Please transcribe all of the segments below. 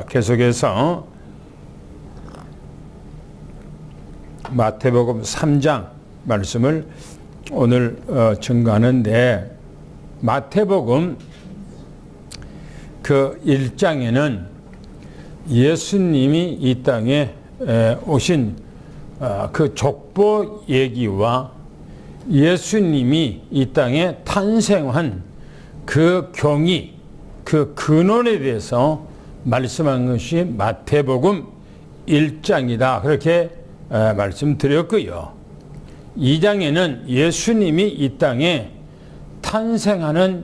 계속해서 마태복음 3장 말씀을 오늘 증거하는데, 마태복음 그 1장에는 예수님이 이 땅에 오신 그 족보 얘기와 예수님이 이 땅에 탄생한 그 경위, 그 근원에 대해서 말씀한 것이 마태복음 1장이다. 그렇게 말씀드렸고요. 2장에는 예수님이 이 땅에 탄생하는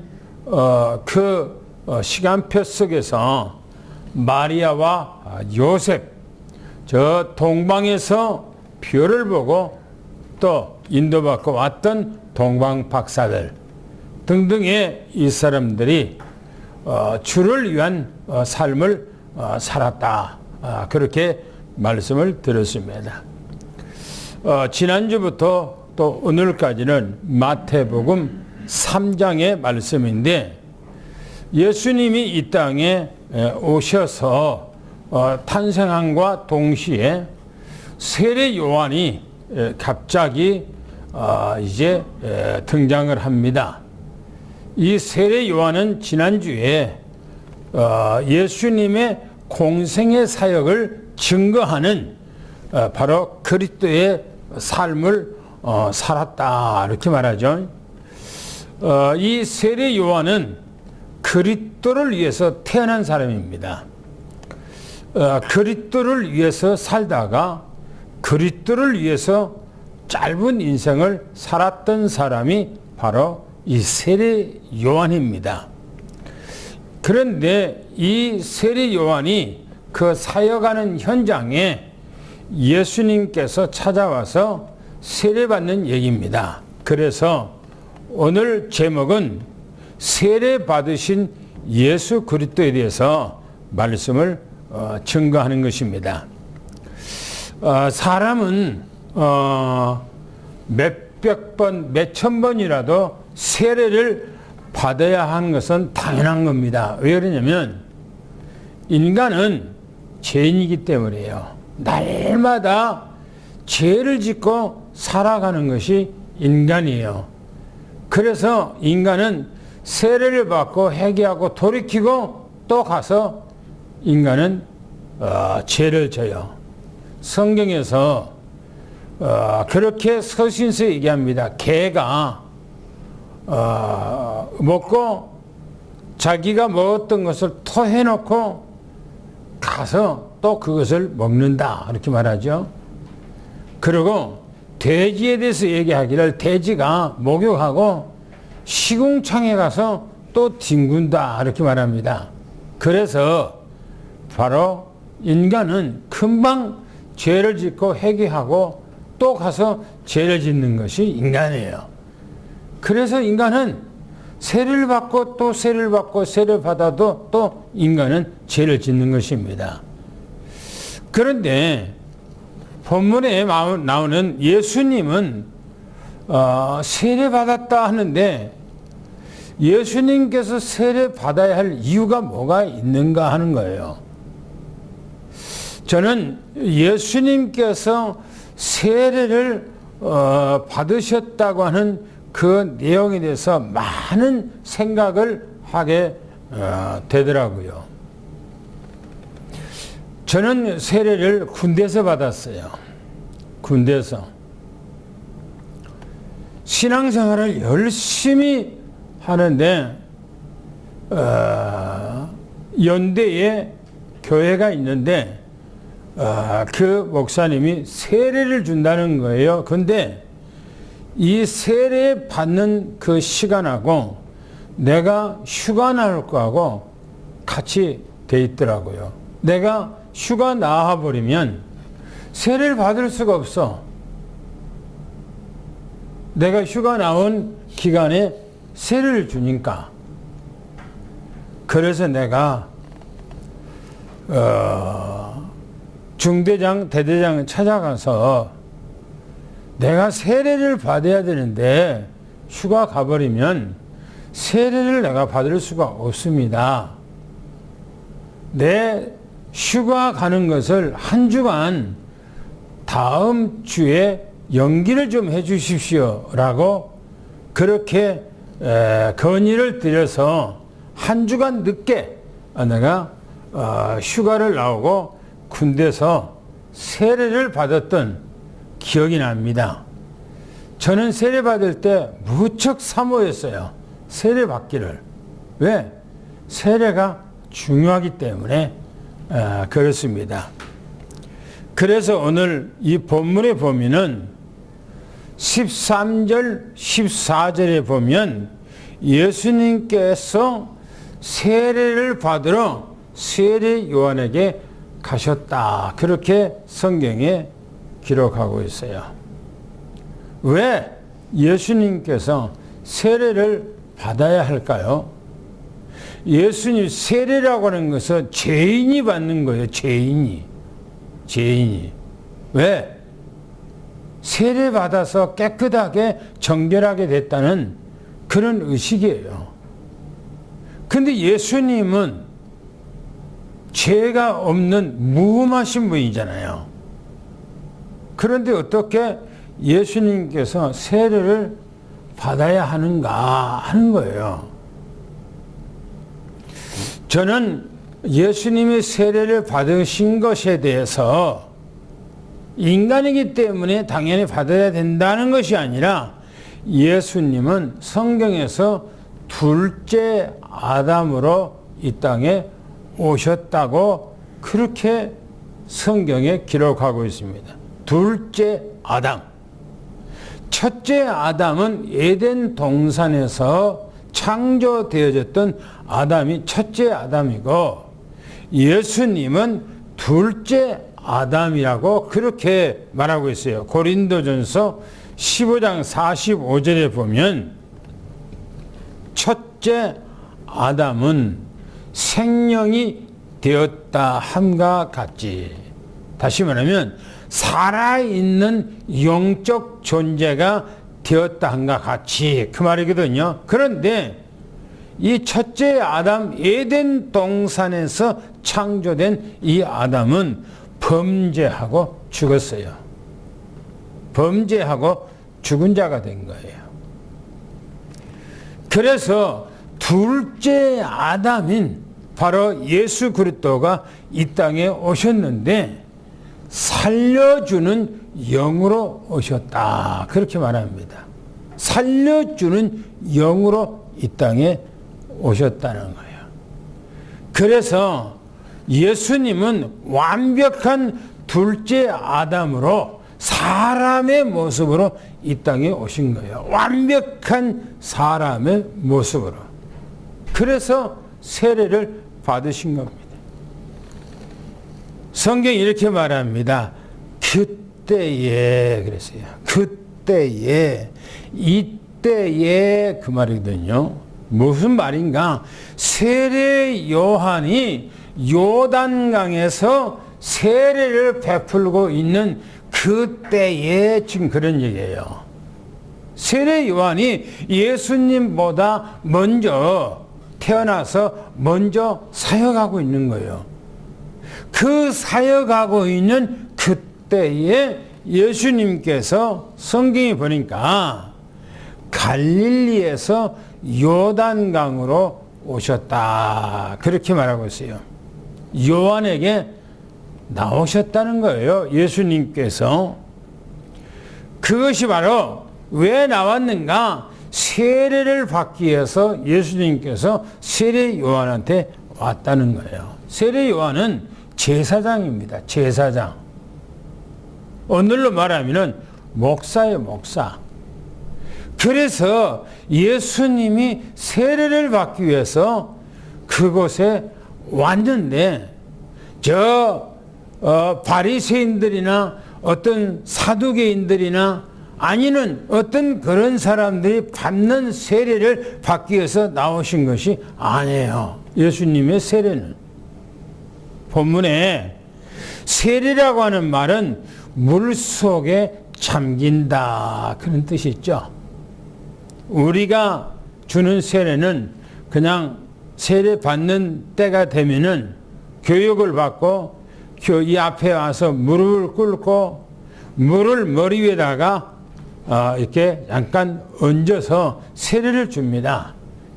그 시간표 속에서 마리아와 요셉, 저 동방에서 별을 보고 또 인도받고 왔던 동방 박사들 등등의 이 사람들이 주를 위한 삶을 살았다. 그렇게 말씀을 드렸습니다. 지난주부터 또 오늘까지는 마태복음 3장의 말씀인데, 예수님이 이 땅에 오셔서 탄생함과 동시에 세례 요한이 갑자기 이제 등장을 합니다. 이 세례 요한은 지난주에 예수님의 공생의 사역을 증거하는 바로 그리스도의 삶을 살았다, 이렇게 말하죠. 이 세례 요한은 그리스도를 위해서 태어난 사람입니다. 그리스도를 위해서 살다가 그리스도를 위해서 짧은 인생을 살았던 사람이 바로 이 세례 요한입니다. 그런데 이 세례 요한이 그 사역하는 현장에 예수님께서 찾아와서 세례받는 얘기입니다. 그래서 오늘 제목은 세례 받으신 예수 그리스도에 대해서 말씀을 증거하는 것입니다. 사람은 몇백 번, 몇천 번이라도 세례를 받아야 하는 것은 당연한 겁니다. 왜 그러냐면 인간은 죄인이기 때문이에요. 날마다 죄를 짓고 살아가는 것이 인간이에요. 그래서 인간은 세례를 받고 회개하고 돌이키고 또 가서 인간은 죄를 져요. 성경에서 그렇게 서신서 얘기합니다. 개가 먹고 자기가 먹었던 것을 토해놓고 가서 또 그것을 먹는다, 이렇게 말하죠. 그리고 돼지에 대해서 얘기하기를 돼지가 목욕하고 시궁창에 가서 또 뒹군다, 이렇게 말합니다. 그래서 바로 인간은 금방 죄를 짓고 회개하고 또 가서 죄를 짓는 것이 인간이에요. 그래서 인간은 세례를 받고 또 세례를 받고 세례를 받아도 또 인간은 죄를 짓는 것입니다. 그런데 본문에 나오는 예수님은 세례 받았다 하는데, 예수님께서 세례 받아야 할 이유가 뭐가 있는가 하는 거예요. 저는 예수님께서 세례를 받으셨다고 하는 그 내용에 대해서 많은 생각을 하게 되더라고요. 저는 세례를 군대에서 받았어요. 군대에서. 신앙생활을 열심히 하는데 연대에 교회가 있는데 그 목사님이 세례를 준다는 거예요. 근데 이 세례 받는 그 시간하고 내가 휴가 나올 거하고 같이 돼 있더라고요. 내가 휴가 나와버리면 세례를 받을 수가 없어. 내가 휴가 나온 기간에 세례를 주니까. 그래서 내가 중대장, 대대장을 찾아가서 내가 세례를 받아야 되는데 휴가 가버리면 세례를 내가 받을 수가 없습니다. 내 휴가 가는 것을 한 주간 다음 주에 연기를 좀 해 주십시오 라고 그렇게 건의를 드려서 한 주간 늦게 내가 휴가를 나오고 군대에서 세례를 받았던 기억이 납니다. 저는 세례 받을 때 무척 사모했어요. 세례 받기를. 왜? 세례가 중요하기 때문에 그렇습니다. 그래서 오늘 이 본문에 보면은 13절, 14절에 보면 예수님께서 세례를 받으러 세례 요한에게 가셨다. 그렇게 성경에 기록하고 있어요. 왜 예수님께서 세례를 받아야 할까요? 예수님 세례라고 하는 것은 죄인이 받는 거예요. 죄인이. 왜? 세례 받아서 깨끗하게 정결하게 됐다는 그런 의식이에요. 근데 예수님은 죄가 없는 무흠하신 분이잖아요. 그런데 어떻게 예수님께서 세례를 받아야 하는가 하는 거예요. 저는 예수님이 세례를 받으신 것에 대해서 인간이기 때문에 당연히 받아야 된다는 것이 아니라 예수님은 성경에서 둘째 아담으로 이 땅에 오셨다고 그렇게 성경에 기록하고 있습니다. 둘째 아담. 첫째 아담은 에덴 동산에서 창조되어졌던 아담이 첫째 아담이고 예수님은 둘째 아담이라고 그렇게 말하고 있어요. 고린도전서 15장 45절에 보면 첫째 아담은 생명이 되었다 함과 같이, 다시 말하면 살아있는 영적 존재가 되었다 함과 같이 그 말이거든요. 그런데 이 첫째 아담 에덴 동산에서 창조된 이 아담은 범죄하고 죽었어요. 범죄하고 죽은 자가 된 거예요. 그래서 둘째 아담인 바로 예수 그리스도가 이 땅에 오셨는데 살려주는 영으로 오셨다. 그렇게 말합니다. 살려주는 영으로 이 땅에 오셨다는 거예요. 그래서 예수님은 완벽한 둘째 아담으로 사람의 모습으로 이 땅에 오신 거예요. 완벽한 사람의 모습으로. 그래서 세례를 받으신 겁니다. 성경이 이렇게 말합니다. 그때에 그랬어요. 그때에, 이때에 그 말이거든요. 무슨 말인가? 세례 요한이 요단강에서 세례를 베풀고 있는 그때에 지금 그런 얘기예요. 세례 요한이 예수님보다 먼저 태어나서 먼저 사역하고 있는 거예요. 그 사역하고 있는 그때에 예수님께서 성경에 보니까 갈릴리에서 요단강으로 오셨다. 그렇게 말하고 있어요. 요한에게 나오셨다는 거예요. 예수님께서. 그것이 바로 왜 나왔는가? 세례를 받기 위해서 예수님께서 세례 요한한테 왔다는 거예요. 세례 요한은 제사장입니다. 제사장. 오늘로 말하면 목사예요. 목사. 그래서 예수님이 세례를 받기 위해서 그곳에 왔는데 바리새인들이나 어떤 사두개인들이나 아니는 어떤 그런 사람들이 받는 세례를 받기 위해서 나오신 것이 아니에요. 예수님의 세례는. 본문에 세례라고 하는 말은 물속에 잠긴다 그런 뜻이 있죠. 우리가 주는 세례는 그냥 세례 받는 때가 되면은 교육을 받고 이 앞에 와서 무릎을 꿇고 물을 머리 위에다가 이렇게 잠깐 얹어서 세례를 줍니다.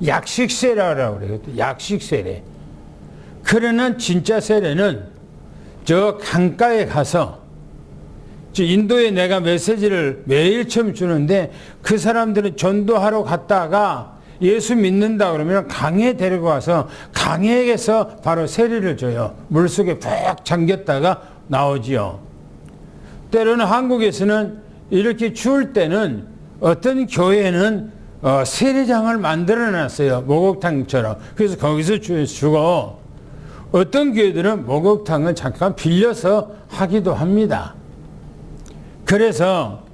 약식 세례라고 그래요. 약식 세례. 그러나 진짜 세례는 저 강가에 가서 인도에 내가 메시지를 매일 처음 주는데 그 사람들은 전도하러 갔다가 예수 믿는다 그러면 강에 데리고 와서 강에서 바로 세례를 줘요. 물속에 푹 잠겼다가 나오지요. 때로는 한국에서는 이렇게 추울 때는 어떤 교회는 세례장을 만들어 놨어요. 목욕탕처럼. 그래서 거기서 주고 어떤 교회들은 목욕탕을 잠깐 빌려서 하기도 합니다. 그래서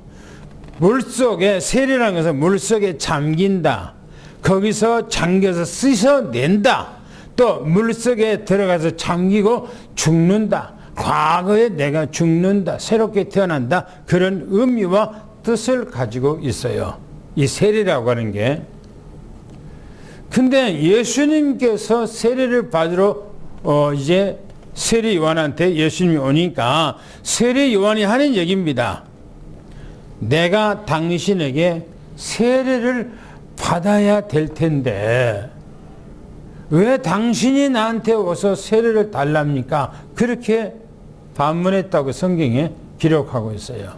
물속에 세례라는 것은 물속에 잠긴다. 거기서 잠겨서 씻어낸다. 또 물속에 들어가서 잠기고 죽는다. 과거에 내가 죽는다. 새롭게 태어난다. 그런 의미와 뜻을 가지고 있어요. 이 세례라고 하는 게. 근데 예수님께서 세례를 받으러 이제 세례 요한한테 예수님이 오니까 세례 요한이 하는 얘기입니다. 내가 당신에게 세례를 받아야 될 텐데 왜 당신이 나한테 와서 세례를 달랍니까? 그렇게 반문했다고 성경에 기록하고 있어요.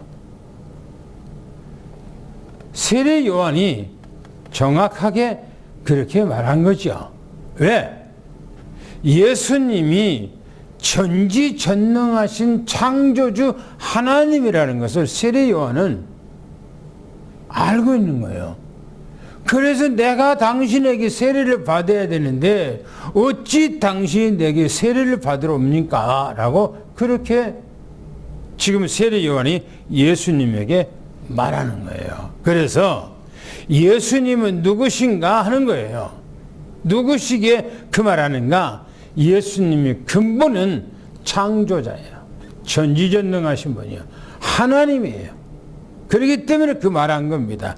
세례 요한이 정확하게 그렇게 말한 거죠. 왜? 예수님이 전지전능하신 창조주 하나님이라는 것을 세례 요한은 알고 있는 거예요. 그래서 내가 당신에게 세례를 받아야 되는데 어찌 당신이 내게 세례를 받으러 옵니까? 라고 그렇게 지금 세례 요한이 예수님에게 말하는 거예요. 그래서 예수님은 누구신가 하는 거예요. 누구시기에 그 말하는가? 예수님이 근본은 창조자예요. 전지전능하신 분이에요. 하나님이에요. 그렇기 때문에 그 말한 겁니다.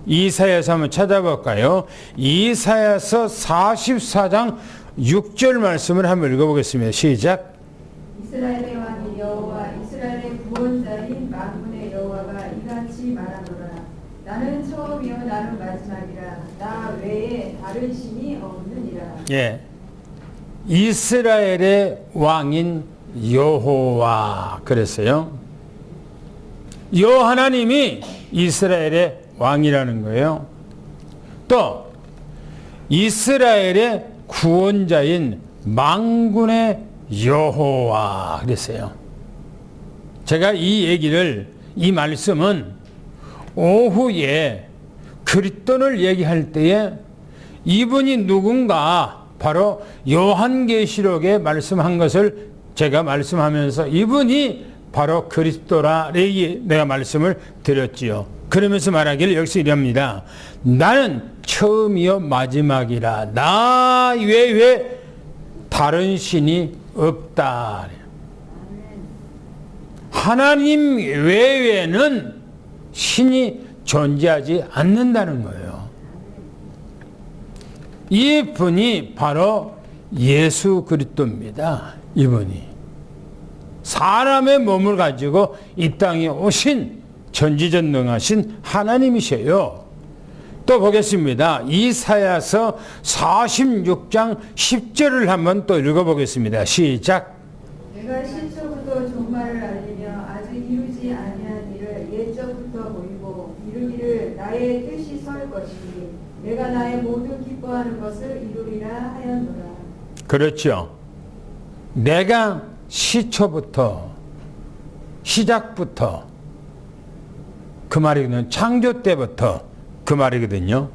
이사야서 한번 찾아볼까요? 이사야서 44장 6절 말씀을 한번 읽어보겠습니다. 시작. 이스라엘의 왕이 여호와 이스라엘의 구원자인 만군의 여호와가 이같이 말하노라. 나는 처음이요 나는 마지막이라. 나 외에 다른 신이 없느니라. 예, 이스라엘의 왕인 여호와 그랬어요. 여 하나님이 이스라엘의 왕이라는 거예요. 또 이스라엘의 구원자인 만군의 여호와 그랬어요. 제가 이 말씀은 오후에 그리스도를 얘기할 때에 이분이 누군가 바로 요한계시록에 말씀한 것을 제가 말씀하면서 이분이 바로 그리스도라 내가 말씀을 드렸지요. 그러면서 말하기를 여기서 이랍니다. 나는 처음이요 마지막이라. 나 외에 다른 신이 없다. 하나님 외에는 신이 존재하지 않는다는 거예요. 이분이 바로 예수 그리스도입니다. 이분이 사람의 몸을 가지고 이 땅에 오신 전지전능하신 하나님이셔요. 또 보겠습니다. 이사야서 46장 10절을 한번 또 읽어보겠습니다. 시작. 내가 시초부터 종말을 알리며 아직 이루지 아니한 일을 옛적부터 보이고 이루기를 나의 뜻이 설 것이니 내가 나의 모든 기뻐하는 것을 이루리라 하였노라. 그렇죠. 내가 시초부터 시작부터 그 말이거든요. 창조 때부터 그 말이거든요.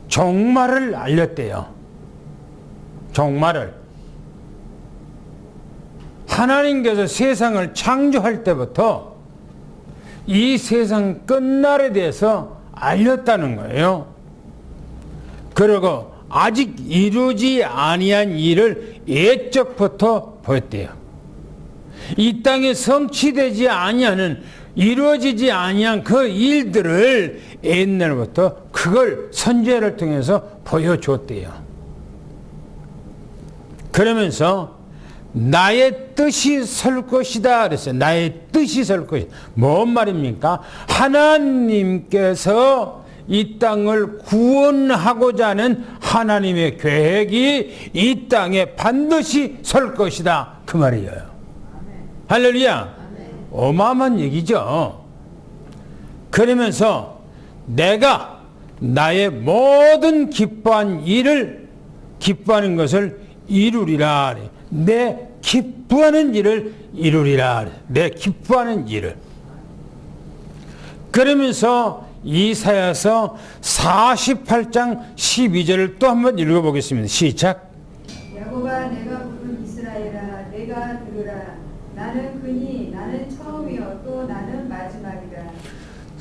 종말을 알렸대요. 종말을. 하나님께서 세상을 창조할 때부터 이 세상 끝날에 대해서 알렸다는 거예요. 그리고 아직 이루지 아니한 일을 옛적부터 보였대요. 이 땅에 성취되지 아니하는 이루어지지 아니한 그 일들을 옛날부터 그걸 선지자를 통해서 보여줬대요. 그러면서 나의 뜻이 설 것이다 그랬어요. 나의 뜻이 설 것이다. 뭔 말입니까? 하나님께서 이 땅을 구원하고자 하는 하나님의 계획이 이 땅에 반드시 설 것이다. 그 말이에요. 할렐루야. 어마어마한 얘기죠. 그러면서 내가 나의 모든 기뻐한 일을 기뻐하는 것을 이루리라. 내 기뻐하는 일을 이루리라. 내 기뻐하는 일을. 그러면서 이사야서 48장 12절을 또 한번 읽어보겠습니다. 시작. 야곱아 내가 부른 이스라엘아 내가 들으라. 나는 그니 나는 처음이요 또 나는 마지막이다.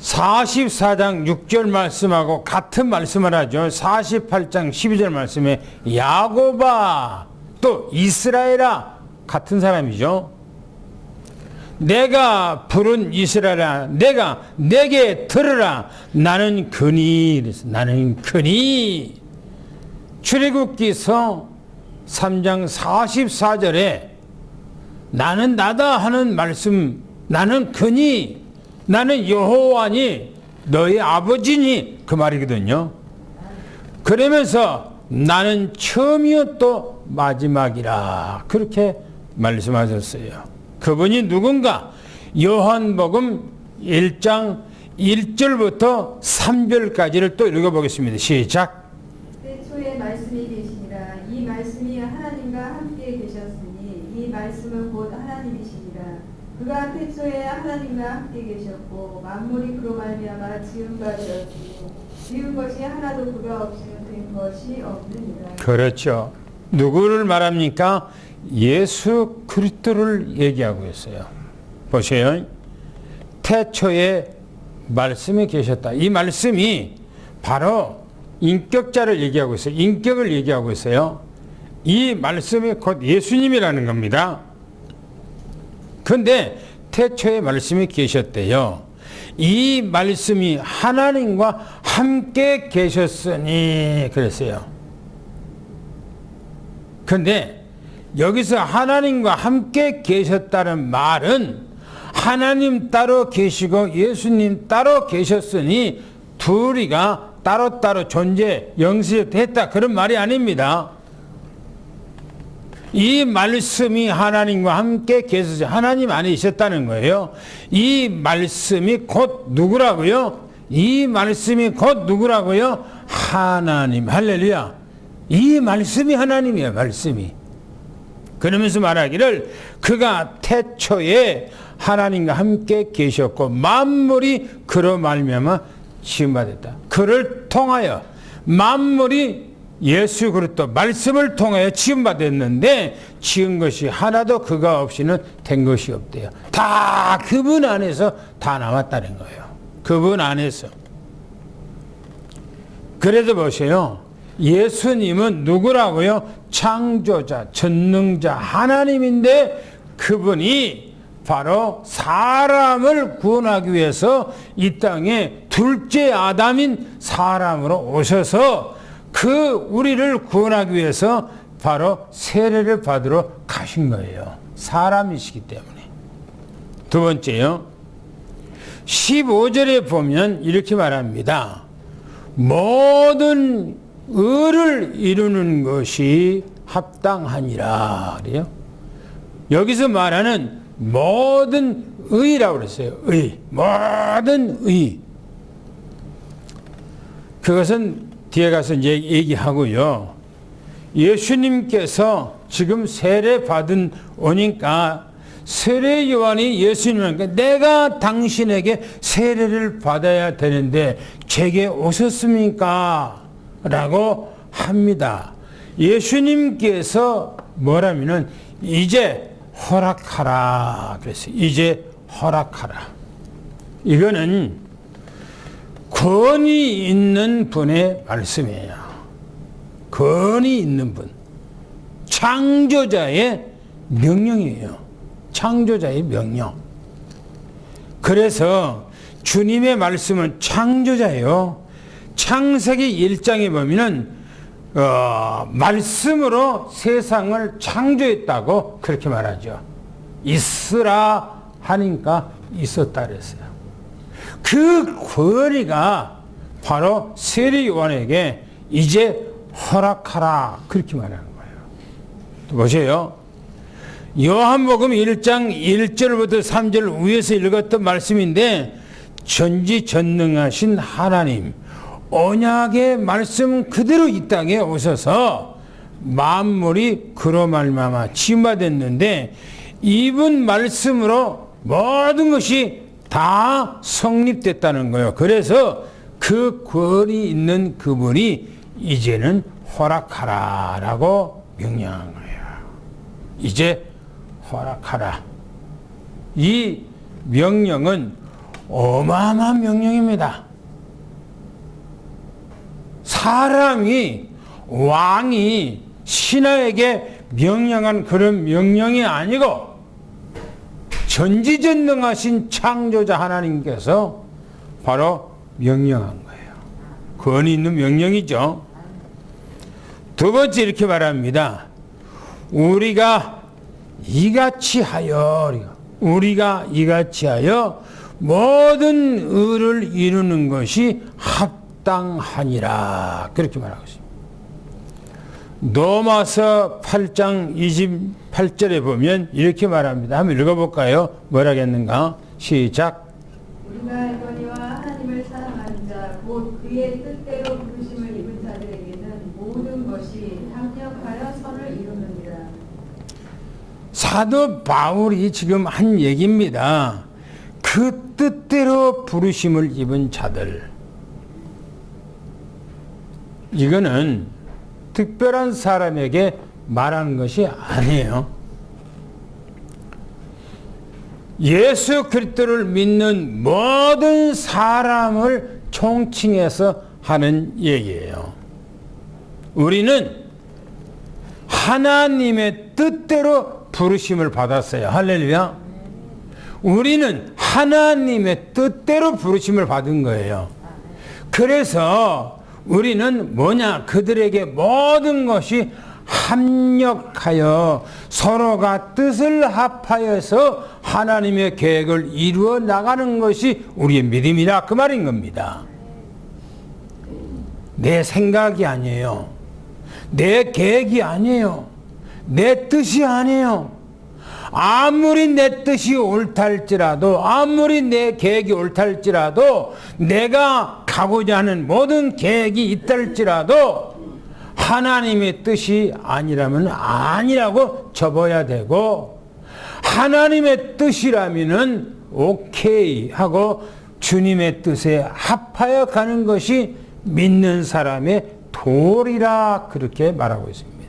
44장 6절 말씀하고 같은 말씀을 하죠. 48장 12절 말씀에 야곱아 또 이스라엘아 같은 사람이죠. 내가 부른 이스라엘아 내가 내게 들으라. 나는 그니 나는 그니. 출애굽기서 3장 44절에 나는 나다 하는 말씀 나는 그니 나는 여호와니 너의 아버지니 그 말이거든요. 그러면서 나는 처음이요 또 마지막이라 그렇게 말씀하셨어요. 그분이 누군가? 요한복음 1장 1절부터 3절까지를 또 읽어보겠습니다. 시작. 태초에 말씀이 계시니라. 이 말씀이 하나님과 함께 계셨으니 이 말씀은 곧 하나님이시니라. 그가 태초에 하나님과 함께 계셨고 만물이 그로 말미암아 지은 바 되었으니 지은 것이 하나도 그가 없이는 된 것이 없느니라. 그렇죠. 누구를 말합니까? 예수 그리스도를 얘기하고 있어요. 보세요. 태초에 말씀이 계셨다. 이 말씀이 바로 인격자를 얘기하고 있어요. 인격을 얘기하고 있어요. 이 말씀이 곧 예수님이라는 겁니다. 그런데 태초에 말씀이 계셨대요. 이 말씀이 하나님과 함께 계셨으니 그랬어요. 그런데 여기서 하나님과 함께 계셨다는 말은 하나님 따로 계시고 예수님 따로 계셨으니 둘이가 따로따로 존재 영시됐다 그런 말이 아닙니다. 이 말씀이 하나님과 함께 계셔서 하나님 안에 있었다는 거예요. 이 말씀이 곧 누구라고요? 이 말씀이 곧 누구라고요? 하나님. 할렐루야. 이 말씀이 하나님이에요. 말씀이. 그러면서 말하기를 그가 태초에 하나님과 함께 계셨고 만물이 그로 말미암아 지음받았다. 그를 통하여 만물이 예수 그리스도 말씀을 통하여 지음받았는데 지은 것이 하나도 그가 없이는 된 것이 없대요. 다 그분 안에서 다 나왔다는 거예요. 그분 안에서. 그래도 보세요. 예수님은 누구라고요? 창조자, 전능자, 하나님인데 그분이 바로 사람을 구원하기 위해서 이 땅에 둘째 아담인 사람으로 오셔서 그 우리를 구원하기 위해서 바로 세례를 받으러 가신 거예요. 사람이시기 때문에. 두 번째요. 15절에 보면 이렇게 말합니다. 모든 의를 이루는 것이 합당하니라. 그래요. 여기서 말하는 모든 의라고 그랬어요. 의. 모든 의. 그것은 뒤에 가서 이제 얘기하고요. 예수님께서 지금 세례 받은 오니까 세례 요한이 예수님한테 내가 당신에게 세례를 받아야 되는데 제게 오셨습니까? 라고 합니다. 예수님께서 뭐라면은 이제 허락하라 그랬어요. 이제 허락하라. 이거는 권위 있는 분의 말씀이에요. 권위 있는 분. 창조자의 명령이에요. 창조자의 명령. 그래서 주님의 말씀은 창조자예요. 창세기 1장에 보면은 말씀으로 세상을 창조했다고 그렇게 말하죠. 있으라 하니까 있었다 그랬어요. 그 권위가 바로 세례요한에게 이제 허락하라 그렇게 말하는 거예요. 또 보세요. 요한복음 1장 1절부터 3절 위에서 읽었던 말씀인데 전지전능하신 하나님 언약의 말씀 그대로 이 땅에 오셔서 만물이 그로 말미암아 지음받았는데 이분 말씀으로 모든 것이 다 성립됐다는 거예요. 그래서 그 권위 있는 그분이 이제는 허락하라라고 명령한 거예요. 이제 허락하라. 이 명령은 어마어마한 명령입니다. 사람이 왕이 신하에게 명령한 그런 명령이 아니고 전지전능하신 창조자 하나님께서 바로 명령한 거예요. 권위 있는 명령이죠. 두 번째 이렇게 말합니다. 우리가 이같이 하여 모든 의를 이루는 것이 합당하니라 그렇게 말하고 있습니다. 로마서 8장 28절에 보면 이렇게 말합니다. 한번 읽어볼까요? 뭐라겠는가? 시작. 우리가 알거니와 하나님을 사랑하는 자 곧 그의 뜻대로 부르심을 입은 자들에게는 모든 것이 합력하여 선을 이루느니라. 사도 바울이 지금 한 얘기입니다. 그 뜻대로 부르심을 입은 자들. 이거는 특별한 사람에게 말하는 것이 아니에요. 예수 그리스도를 믿는 모든 사람을 총칭해서 하는 얘기예요. 우리는 하나님의 뜻대로 부르심을 받았어요. 할렐루야. 우리는 하나님의 뜻대로 부르심을 받은 거예요. 그래서 우리는 뭐냐? 그들에게 모든 것이 합력하여 서로가 뜻을 합하여서 하나님의 계획을 이루어 나가는 것이 우리의 믿음이다 그 말인 겁니다. 내 생각이 아니에요. 내 계획이 아니에요. 내 뜻이 아니에요. 아무리 내 뜻이 옳다 할지라도 아무리 내 계획이 옳다 할지라도 내가 가고자 하는 모든 계획이 있다 할지라도 하나님의 뜻이 아니라면 아니라고 접어야 되고 하나님의 뜻이라면은 오케이 하고 주님의 뜻에 합하여 가는 것이 믿는 사람의 도리라 그렇게 말하고 있습니다.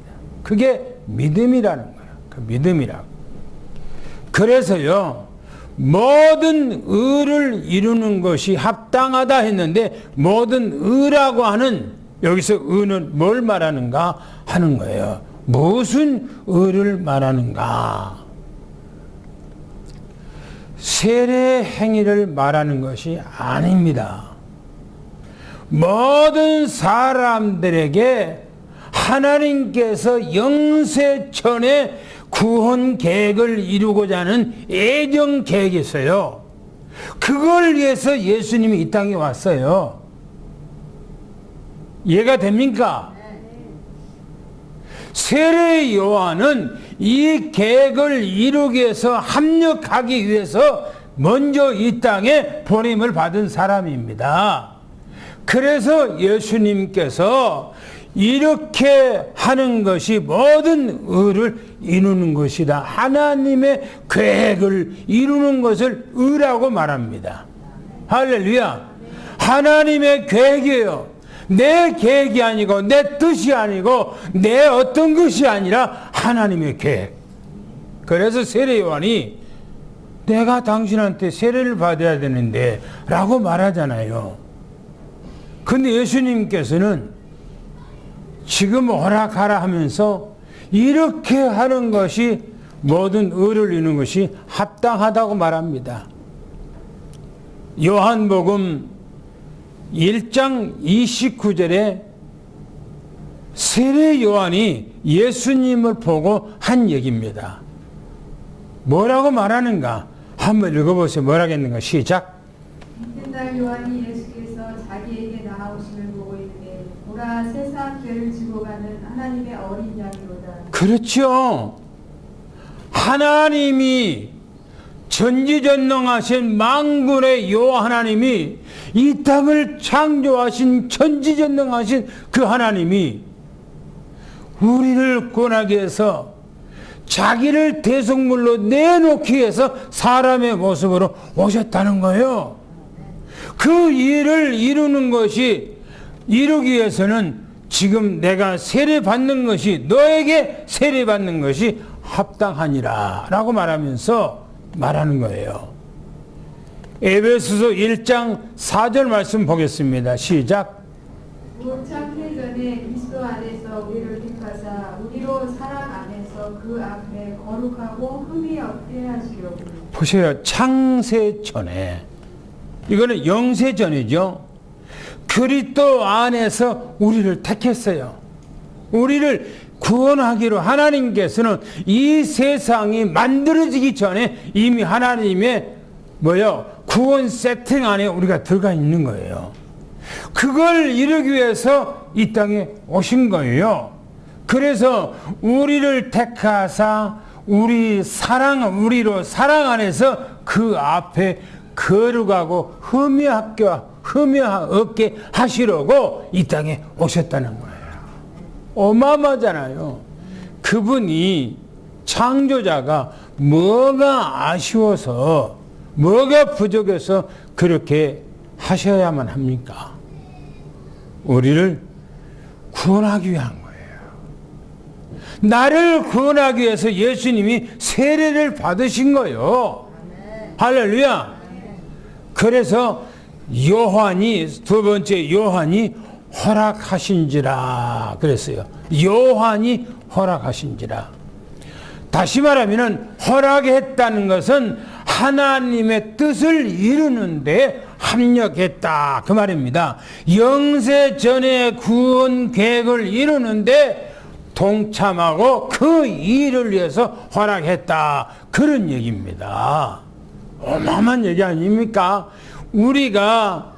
그게 믿음이라는 거예요. 그 믿음이라고. 그래서요, 모든 의를 이루는 것이 합당하다 했는데 모든 의라고 하는 여기서 의는 뭘 말하는가 하는 거예요. 무슨 의를 말하는가? 세례 행위를 말하는 것이 아닙니다. 모든 사람들에게 하나님께서 영세전에 구원 계획을 이루고자 하는 애정 계획이 있어요. 그걸 위해서 예수님이 이 땅에 왔어요. 이해가 됩니까? 세례 요한은 이 계획을 이루기 위해서 합력하기 위해서 먼저 이 땅에 보냄을 받은 사람입니다. 그래서 예수님께서 이렇게 하는 것이 모든 의를 이루는 것이다. 하나님의 계획을 이루는 것을 의라고 말합니다. 할렐루야. 하나님의 계획이에요. 내 계획이 아니고 내 뜻이 아니고 내 어떤 것이 아니라 하나님의 계획. 그래서 세례 요한이 내가 당신한테 세례를 받아야 되는데 라고 말하잖아요. 근데 예수님께서는 지금 허락하라 하면서 이렇게 하는 것이 모든 의를 이루는 것이 합당하다고 말합니다. 요한복음 1장 29절에 세례 요한이 예수님을 보고 한 얘기입니다. 뭐라고 말하는가? 한번 읽어보세요. 뭐라겠는가? 시작. 이튿날 요한이 예수께서 자기에게 나아오심을 보고 이르되 보라 세상 죄를 지고 가는 하나님의 어린 양이로다. 그렇죠. 하나님이 전지전능하신 만군의 여호와 하나님이 이 땅을 창조하신 전지전능하신 그 하나님이 우리를 구원하기 위해서 자기를 대속물로 내놓기 위해서 사람의 모습으로 오셨다는 거예요. 그 일을 이루기 위해서는 지금 내가 세례받는 것이 너에게 세례받는 것이 합당하니라 라고 말하면서 말하는 거예요. 에베소서 1장 4절 말씀 보겠습니다. 시작. 곧 창세 전에 그리스도 안에서 우리를 택하사 우리로 사랑 안에서 그 앞에 거룩하고 흠이 없게 하시려고. 보세요. 창세 전에, 이거는 영세 전이죠. 그리스도 안에서 우리를 택했어요. 우리를 구원하기로 하나님께서는 이 세상이 만들어지기 전에 이미 하나님의 구원 세팅 안에 우리가 들어가 있는 거예요. 그걸 이루기 위해서 이 땅에 오신 거예요. 그래서 우리를 택하사 우리로 사랑 안에서 그 앞에 거룩하고 흠이 없게 하시려고 이 땅에 오셨다는 거예요. 어마어마하잖아요. 그분이 창조자가 뭐가 아쉬워서 뭐가 부족해서 그렇게 하셔야만 합니까? 우리를 구원하기 위한 거예요. 나를 구원하기 위해서 예수님이 세례를 받으신 거예요. 할렐루야. 그래서 두 번째 요한이 허락하신지라 그랬어요. 요한이 허락하신지라. 다시 말하면 허락했다는 것은 하나님의 뜻을 이루는데 합력했다 그 말입니다. 영세 전의 구원 계획을 이루는데 동참하고 그 일을 위해서 허락했다 그런 얘기입니다. 어마어마한 얘기 아닙니까? 우리가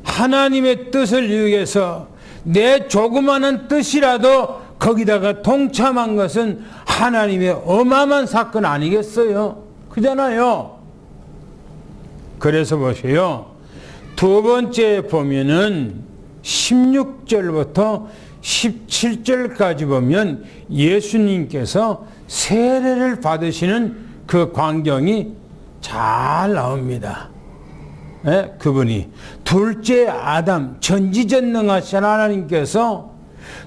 하나님의 뜻을 이루기 위해서 내 조그마한 뜻이라도 거기다가 동참한 것은 하나님의 어마어마한 사건 아니겠어요? 그잖아요. 그래서 보세요. 두 번째 보면은 16절부터 17절까지 보면 예수님께서 세례를 받으시는 그 광경이 잘 나옵니다. 네? 그분이 둘째 아담, 전지전능하신 하나님께서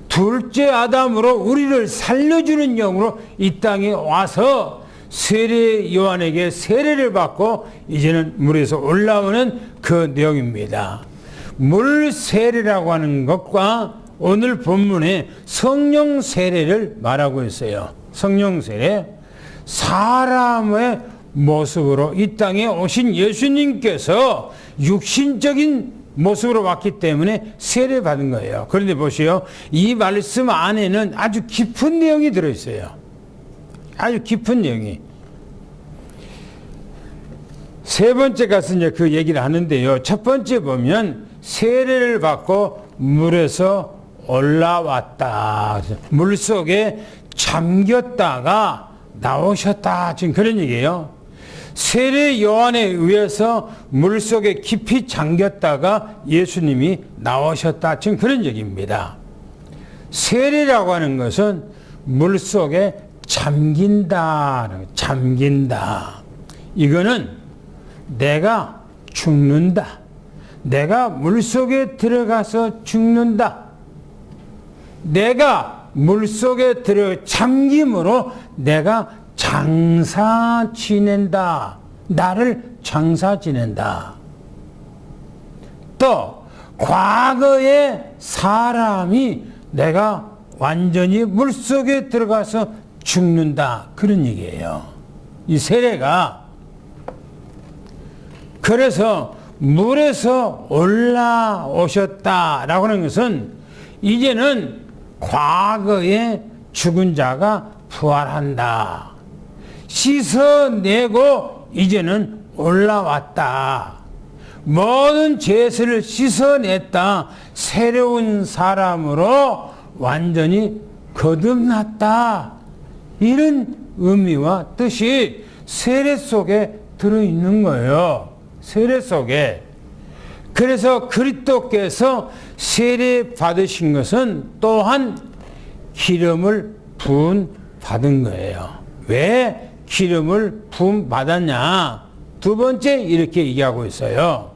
둘째 아담으로 우리를 살려주는 영으로 이 땅에 와서 세례 요한에게 세례를 받고 이제는 물에서 올라오는 그 내용입니다. 물 세례라고 하는 것과 오늘 본문에 성령 세례를 말하고 있어요. 성령 세례. 사람의 모습으로 이 땅에 오신 예수님께서 육신적인 모습으로 왔기 때문에 세례받은 거예요. 그런데 보세요. 이 말씀 안에는 아주 깊은 내용이 들어있어요. 아주 깊은 내용이. 세 번째 가서 이제 그 얘기를 하는데요. 첫 번째 보면 세례를 받고 물에서 올라왔다. 물 속에 잠겼다가 나오셨다. 지금 그런 얘기예요. 세례 요한에 의해서 물속에 깊이 잠겼다가 예수님이 나오셨다. 지금 그런 얘기입니다. 세례라고 하는 것은 물속에 잠긴다. 이거는 내가 죽는다. 내가 물속에 들어가서 죽는다. 내가 물속에 잠김으로 내가 장사 지낸다. 나를 장사 지낸다. 또 과거의 사람이 내가 완전히 물속에 들어가서 죽는다. 그런 얘기예요. 이 세례가. 그래서 물에서 올라오셨다라고 하는 것은 이제는 과거에 죽은 자가 부활한다. 씻어내고 이제는 올라왔다. 모든 죄를 씻어냈다. 새로운 사람으로 완전히 거듭났다. 이런 의미와 뜻이 세례 속에 들어있는 거예요. 세례 속에. 그래서 그리스도께서 세례 받으신 것은 또한 기름을 부은 받은 거예요. 왜 기름을 부은 받았냐? 두 번째 이렇게 얘기하고 있어요.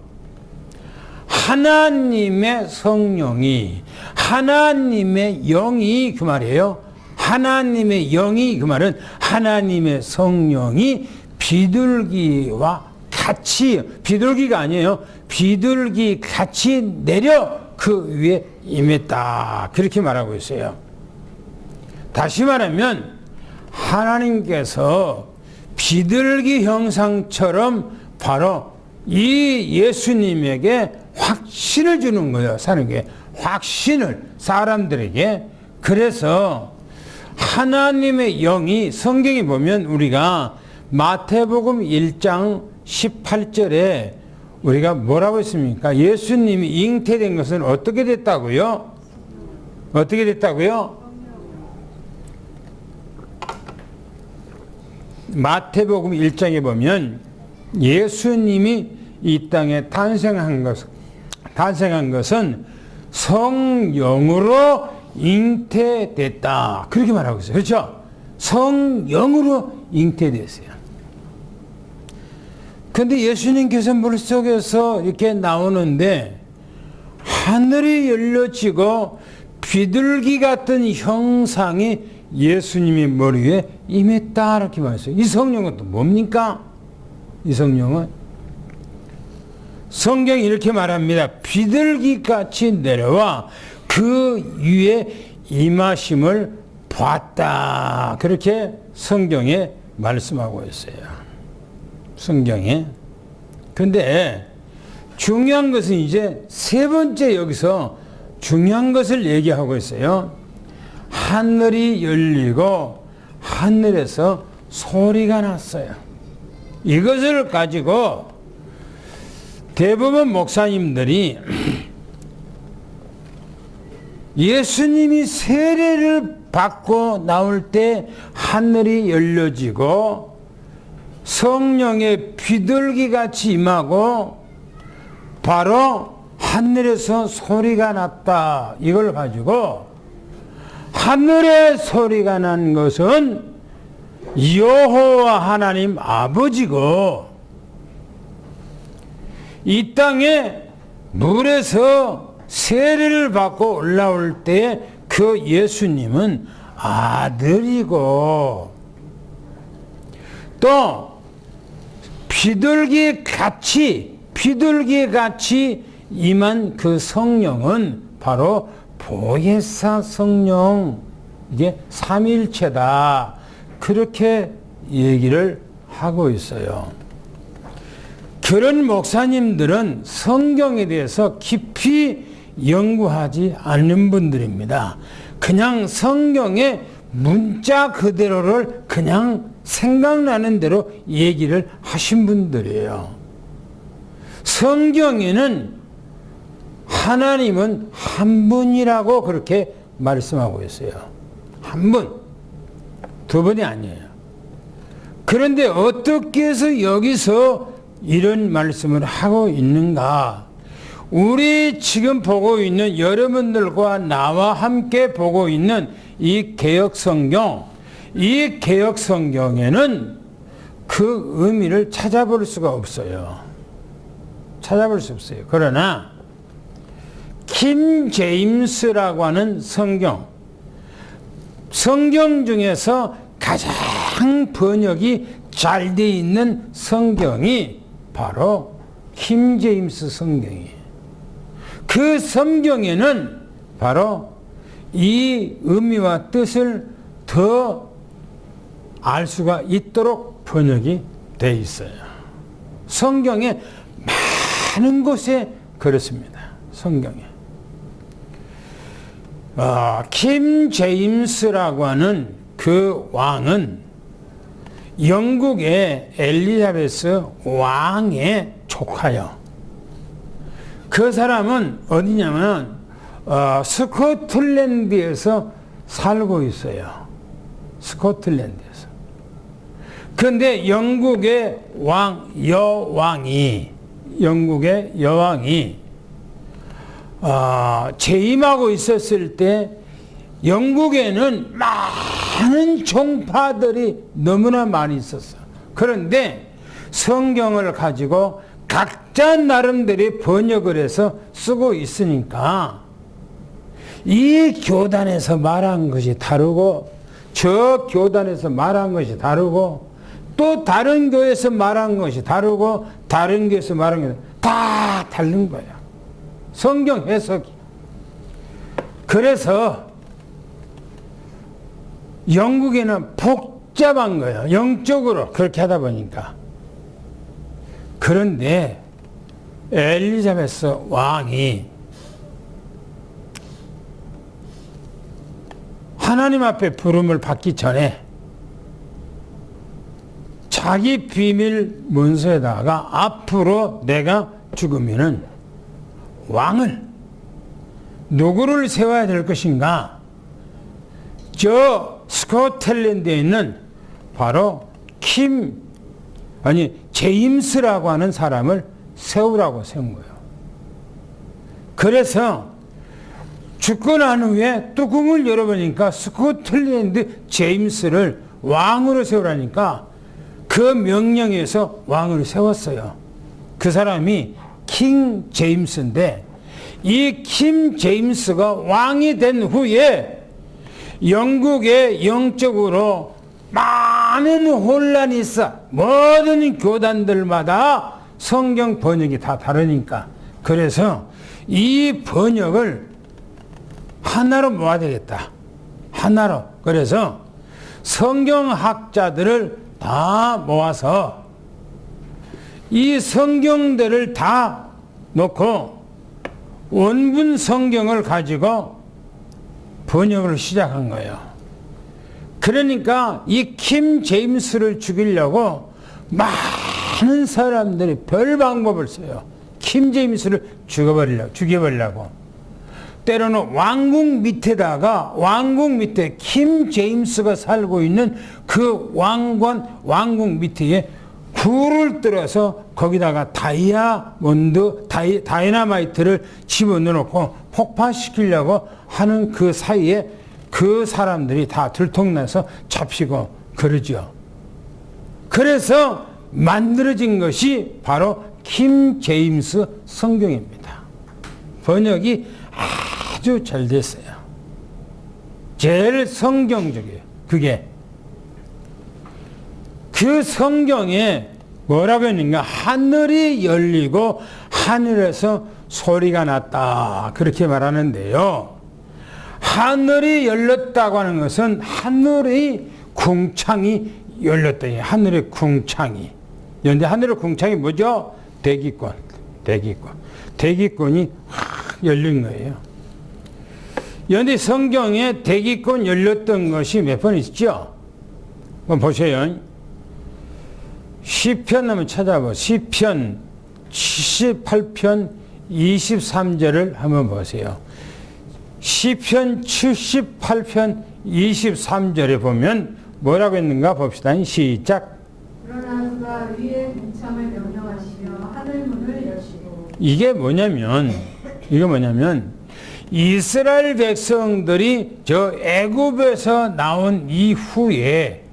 하나님의 성령이, 하나님의 영이 그 말이에요. 하나님의 영이 그 말은 하나님의 성령이 비둘기와 같이, 비둘기가 아니에요. 비둘기 같이 내려 그 위에 임했다. 그렇게 말하고 있어요. 다시 말하면 하나님께서 비둘기 형상처럼 바로 이 예수님에게 확신을 주는 거예요. 사람에게 확신을, 사람들에게. 그래서 하나님의 영이, 성경에 보면 우리가 마태복음 1장 18절에 우리가 뭐라고 했습니까? 예수님이 잉태된 것은 어떻게 됐다고요? 어떻게 됐다고요? 마태복음 1장에 보면 예수님이 이 땅에 탄생한 것은 성령으로 잉태됐다. 그렇게 말하고 있어요. 그렇죠? 성령으로 잉태됐어요. 근데 예수님께서 물속에서 이렇게 나오는데 하늘이 열려지고 비둘기 같은 형상이 예수님의 머리 위에 임했다. 이렇게 말했어요. 이 성령은 또 뭡니까? 이 성령은 성경이 이렇게 말합니다. 비둘기 같이 내려와 그 위에 임하심을 봤다. 그렇게 성경에 말씀하고 있어요. 성경에. 근데 중요한 것은 이제 세 번째 여기서 중요한 것을 얘기하고 있어요. 하늘이 열리고 하늘에서 소리가 났어요. 이것을 가지고 대부분 목사님들이 예수님이 세례를 받고 나올 때 하늘이 열려지고 성령의 비둘기 같이 임하고 바로 하늘에서 소리가 났다. 이걸 가지고 하늘에 소리가 난 것은 여호와 하나님 아버지고 이 땅에 물에서 세례를 받고 올라올 때 그 예수님은 아들이고 또 비둘기 같이 임한 그 성령은 바로 보혜사 성령, 이게 삼위일체다. 그렇게 얘기를 하고 있어요. 그런 목사님들은 성경에 대해서 깊이 연구하지 않는 분들입니다. 그냥 성경의 문자 그대로를 그냥 생각나는 대로 얘기를 하신 분들이에요. 성경에는 하나님은 한 분이라고 그렇게 말씀하고 있어요. 한 분, 두 분이 아니에요. 그런데 어떻게 해서 여기서 이런 말씀을 하고 있는가? 우리 지금 보고 있는 여러분들과 나와 함께 보고 있는 이 개역성경, 이 개역성경에는 그 의미를 찾아볼 수가 없어요. 찾아볼 수 없어요. 그러나 킹 제임스라고 하는 성경 중에서 가장 번역이 잘 돼 있는 성경이 바로 킹 제임스 성경이에요. 그 성경에는 바로 이 의미와 뜻을 더 알 수가 있도록 번역이 돼 있어요. 성경에 많은 곳에 그렇습니다. 성경에. 킴 제임스라고 하는 그 왕은 영국의 엘리자베스 왕의 조카요. 그 사람은 어디냐면 스코틀랜드에서 살고 있어요. 스코틀랜드에서. 그런데 영국의 영국의 여왕이 재임하고 있었을 때 영국에는 많은 종파들이 너무나 많이 있었어. 그런데 성경을 가지고 각자 나름대로 번역을 해서 쓰고 있으니까 이 교단에서 말한 것이 다르고 저 교단에서 말한 것이 다르고 또 다른 교회에서 말한 것이 다르고 다른 교회에서 말한 것이 다 다른 거예요. 성경 해석이. 그래서 영국에는 복잡한 거예요. 영적으로 그렇게 하다 보니까. 그런데 엘리자베스 왕이 하나님 앞에 부름을 받기 전에 자기 비밀 문서에다가 앞으로 내가 죽으면은 왕을 누구를 세워야 될 것인가? 저 스코틀랜드에 있는 바로 제임스라고 하는 사람을 세우라고 세운 거예요. 그래서 죽고 난 후에 뚜껑을 열어보니까 스코틀랜드 제임스를 왕으로 세우라니까 그 명령에서 왕을 세웠어요. 그 사람이 킹 제임스인데 이 킹 제임스가 왕이 된 후에 영국에 영적으로 많은 혼란이 있어. 모든 교단들마다 성경 번역이 다 다르니까. 그래서 이 번역을 하나로 모아야 되겠다. 하나로. 그래서 성경학자들을 다 모아서 이 성경들을 다 놓고 원문 성경을 가지고 번역을 시작한 거예요. 그러니까 이 킴 제임스를 죽이려고 많은 사람들이 별 방법을 써요. 킴 제임스를 죽여버리려고. 때로는 왕궁 밑에 킴 제임스가 살고 있는 그 왕궁 밑에 굴을 뚫어서 거기다가 다이너마이트를 집어넣고 폭파시키려고 하는 그 사이에 그 사람들이 다 들통나서 잡히고 그러죠. 그래서 만들어진 것이 바로 킴 제임스 성경입니다. 번역이 아주 잘 됐어요. 제일 성경적이에요. 그게. 그 성경에 뭐라고 했는가? 하늘이 열리고 하늘에서 소리가 났다. 그렇게 말하는데요. 하늘이 열렸다고 하는 것은 하늘의 궁창이 열렸다. 하늘의 궁창이. 그런데 하늘의 궁창이 뭐죠? 대기권. 대기권이 열린 거예요. 그런데 성경에 대기권 열렸던 것이 몇 번 있죠? 한번 보세요. 시편 한번 찾아봐. 시편 78편 23절을 한번 보세요. 시편 78편 23절에 보면 뭐라고 했는가 봅시다. 시작. 그러나 그가 위의 궁창을 명령하시며 하늘 문을 여시고. 이게 뭐냐면 이스라엘 백성들이 저 애굽에서 나온 이후에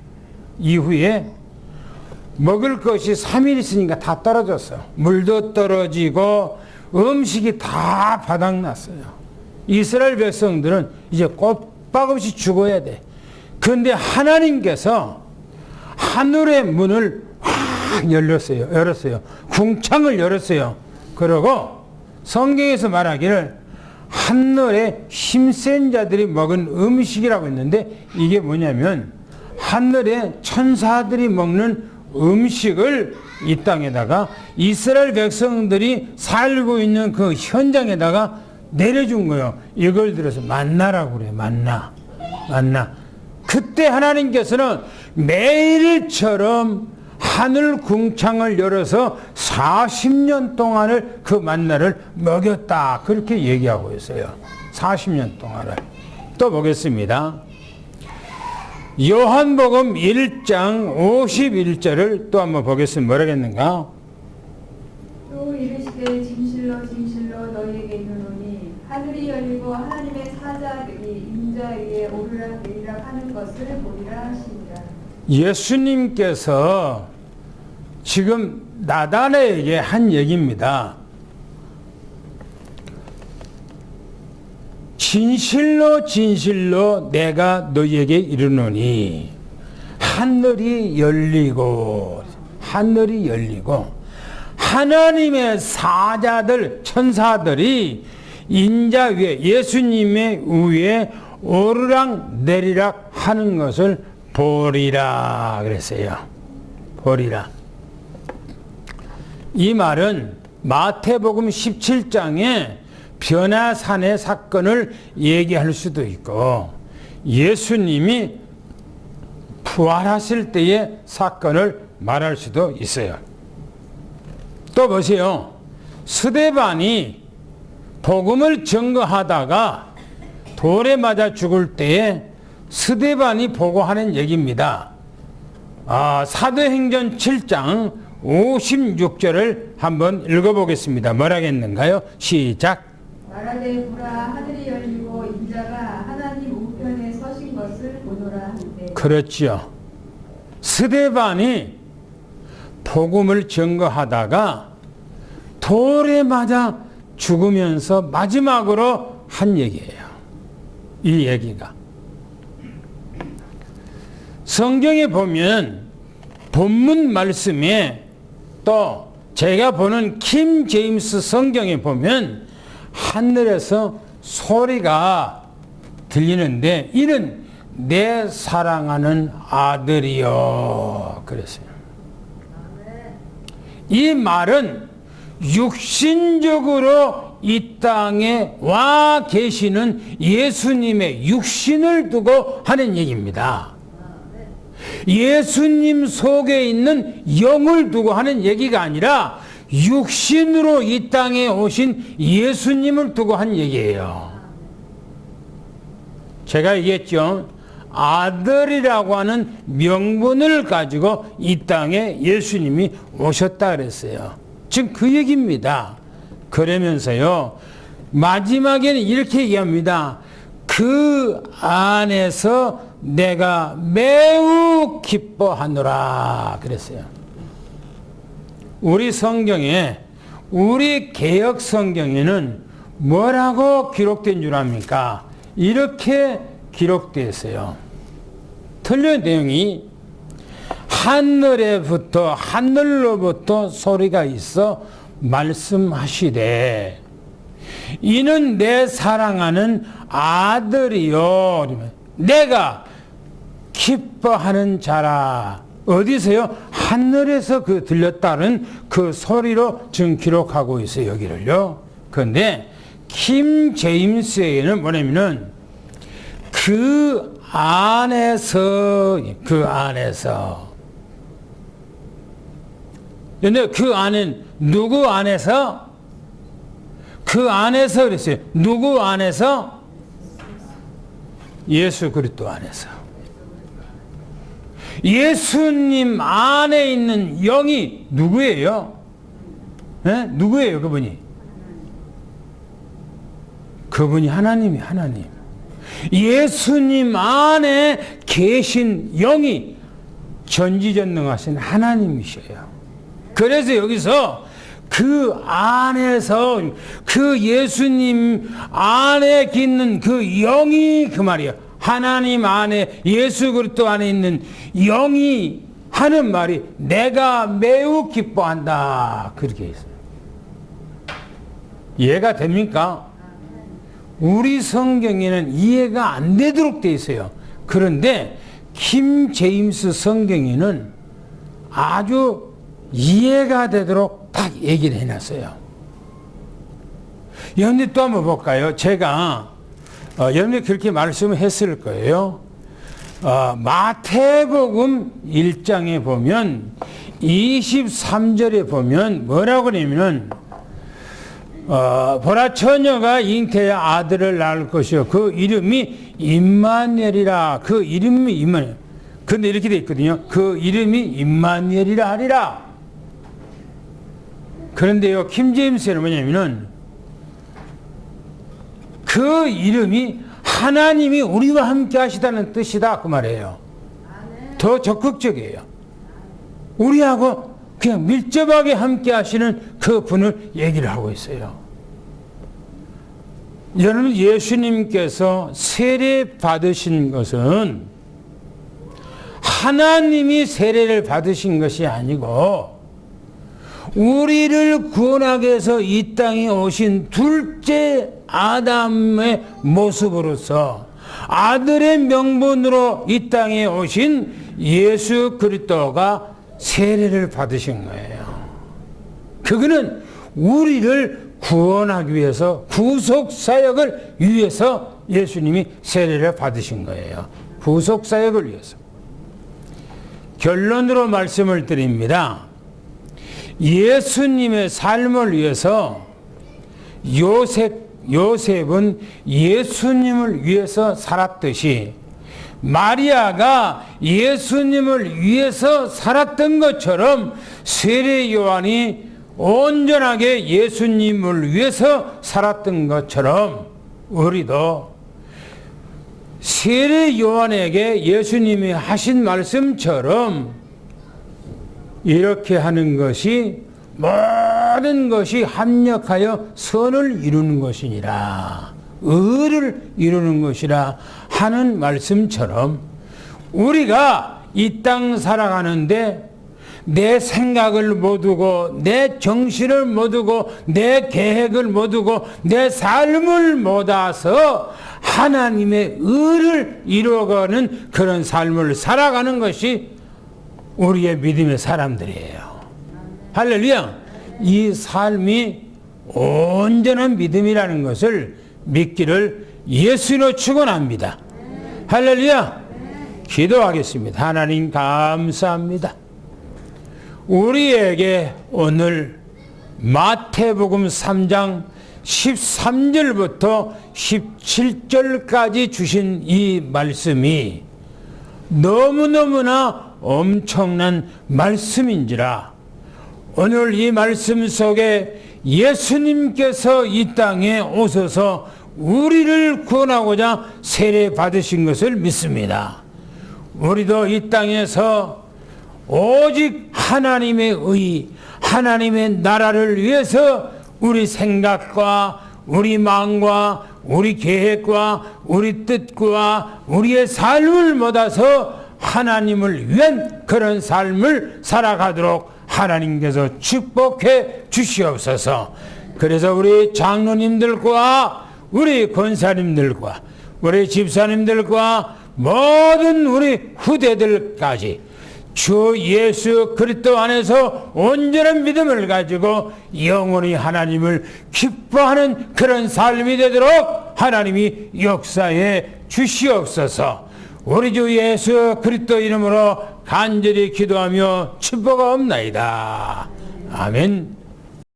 먹을 것이 3일 있으니까 다 떨어졌어. 물도 떨어지고 음식이 다 바닥났어요. 이스라엘 백성들은 이제 꼬박없이 죽어야 돼. 그런데 하나님께서 하늘의 문을 확 열었어요. 궁창을 열었어요. 그러고 성경에서 말하기를 하늘에 힘센 자들이 먹은 음식이라고 했는데 이게 뭐냐면 하늘에 천사들이 먹는 음식을 이 땅에다가 이스라엘 백성들이 살고 있는 그 현장에다가 내려준 거예요. 이걸 들어서 만나라고 그래요. 만나. 그때 하나님께서는 매일처럼 하늘 궁창을 열어서 40년 동안을 그 만나를 먹였다. 그렇게 얘기하고 있어요. 40년 동안을. 또 보겠습니다. 요한복음 1장 51절을 또 한번 보겠습니다. 뭐라겠는가? 또 이르시되 진실로 진실로 너희에게 이르노니 하늘이 열리고 하나님의 사자들이 인자 위에 오르락내리락 하는 것을 보리라 하시니라. 예수님께서 지금 나다나에게 한 얘기입니다. 진실로 진실로 내가 너희에게 이르노니 하늘이 열리고 하나님의 사자들 천사들이 인자 위에 예수님의 위에 오르락 내리락 하는 것을 보리라 그랬어요. 보리라. 이 말은 마태복음 17장에 변화산의 사건을 얘기할 수도 있고 예수님이 부활하실 때의 사건을 말할 수도 있어요. 또 보세요. 스데반이 복음을 증거하다가 돌에 맞아 죽을 때에 스데반이 보고하는 얘기입니다. 사도행전 7장 56절을 한번 읽어보겠습니다. 뭐라겠는가요? 시작. 말하되 보라 하늘이 열리고 인자가 하나님 우편에 서신 것을 보노라 하는데. 그렇지요. 스데반이 복음을 증거하다가 돌에 맞아 죽으면서 마지막으로 한 얘기예요. 이 얘기가. 성경에 보면 본문 말씀에 또 제가 보는 킹 제임스 성경에 보면 하늘에서 소리가 들리는데 이는 내 사랑하는 아들이요 그랬어요. 이 말은 육신적으로 이 땅에 와 계시는 예수님의 육신을 두고 하는 얘기입니다. 예수님 속에 있는 영을 두고 하는 얘기가 아니라 육신으로 이 땅에 오신 예수님을 두고 한 얘기예요. 제가 얘기했죠. 아들이라고 하는 명분을 가지고 이 땅에 예수님이 오셨다 그랬어요. 지금 그 얘기입니다. 그러면서요. 마지막에는 이렇게 얘기합니다. 그 안에서 내가 매우 기뻐하노라 그랬어요. 우리 성경에 우리 개역 성경에는 뭐라고 기록된 줄 압니까? 이렇게 기록되어 있어요. 틀린 내용이 하늘로부터 소리가 있어 말씀하시되 이는 내 사랑하는 아들이요 내가 기뻐하는 자라. 어디서요? 하늘에서 그 들렸다는 그 소리로 지금 기록하고 있어요. 여기를요. 그런데 킴 제임스에게는 뭐냐면은 그 안에서 근데 그 안엔 누구 안에서? 그 안에서 그랬어요. 누구 안에서? 예수 그리스도 안에서. 예수님 안에 있는 영이 누구예요? 네? 누구예요 그분이? 그분이 하나님이 하나님. 예수님 안에 계신 영이 전지전능하신 하나님이셔요. 그래서 여기서 그 안에서 그 예수님 안에 있는 그 영이 그 말이에요. 하나님 안에 예수 그리스도 안에 있는 영이 하는 말이 내가 매우 기뻐한다. 그렇게 있어요. 이해가 됩니까? 우리 성경에는 이해가 안 되도록 돼 있어요. 그런데 킴 제임스 성경에는 아주 이해가 되도록 딱 얘기를 해놨어요. 여러분들 또 한번 볼까요? 제가 여러분들 그렇게 말씀했을 거예요. 마태복음 1장에 보면 23절에 보면 뭐라고 그러냐면 보라 처녀가 잉태의 아들을 낳을 것이요 그 이름이 임마누엘이라. 그 이름이 임마누엘. 근데 이렇게 돼 있거든요. 그 이름이 임마누엘이라 하리라. 그런데요, 킹제임스는 뭐냐면은 그 이름이 하나님이 우리와 함께 하시다는 뜻이다 그 말이에요. 더 적극적이에요. 우리하고 그냥 밀접하게 함께 하시는 그 분을 얘기를 하고 있어요. 여러분, 예수님께서 세례 받으신 것은 하나님이 세례를 받으신 것이 아니고 우리를 구원하기 위해서 이 땅에 오신 둘째 아담의 모습으로서 아들의 명분으로 이 땅에 오신 예수 그리스도가 세례를 받으신 거예요. 그거는 우리를 구원하기 위해서 구속사역을 위해서 예수님이 세례를 받으신 거예요. 구속사역을 위해서. 결론으로 말씀을 드립니다. 예수님의 삶을 위해서 요셉은 예수님을 위해서 살았듯이 마리아가 예수님을 위해서 살았던 것처럼 세례 요한이 온전하게 예수님을 위해서 살았던 것처럼 우리도 세례 요한에게 예수님이 하신 말씀처럼 이렇게 하는 것이 모든 것이 합력하여 선을 이루는 것이니라, 의를 이루는 것이라 하는 말씀처럼 우리가 이 땅 살아가는데 내 생각을 못 두고 내 정신을 못 두고 내 계획을 못 두고 내 삶을 모아서 하나님의 의를 이루어가는 그런 삶을 살아가는 것이 우리의 믿음의 사람들이에요. 할렐루야. 이 삶이 온전한 믿음이라는 것을 믿기를 예수로 축원합니다. 할렐루야. 기도하겠습니다. 하나님 감사합니다. 우리에게 오늘 마태복음 3장 13절부터 17절까지 주신 이 말씀이 너무너무나 엄청난 말씀인지라 오늘 이 말씀 속에 예수님께서 이 땅에 오셔서 우리를 구원하고자 세례 받으신 것을 믿습니다. 우리도 이 땅에서 오직 하나님의 의, 하나님의 나라를 위해서 우리 생각과 우리 마음과 우리 계획과 우리 뜻과 우리의 삶을 모아서 하나님을 위한 그런 삶을 살아가도록 하나님께서 축복해 주시옵소서. 그래서 우리 장로님들과 우리 권사님들과 우리 집사님들과 모든 우리 후대들까지 주 예수 그리스도 안에서 온전한 믿음을 가지고 영원히 하나님을 기뻐하는 그런 삶이 되도록 하나님이 역사해 주시옵소서. 우리 주 예수 그리스도 이름으로 간절히 기도하며 축복하옵나이다. 아멘.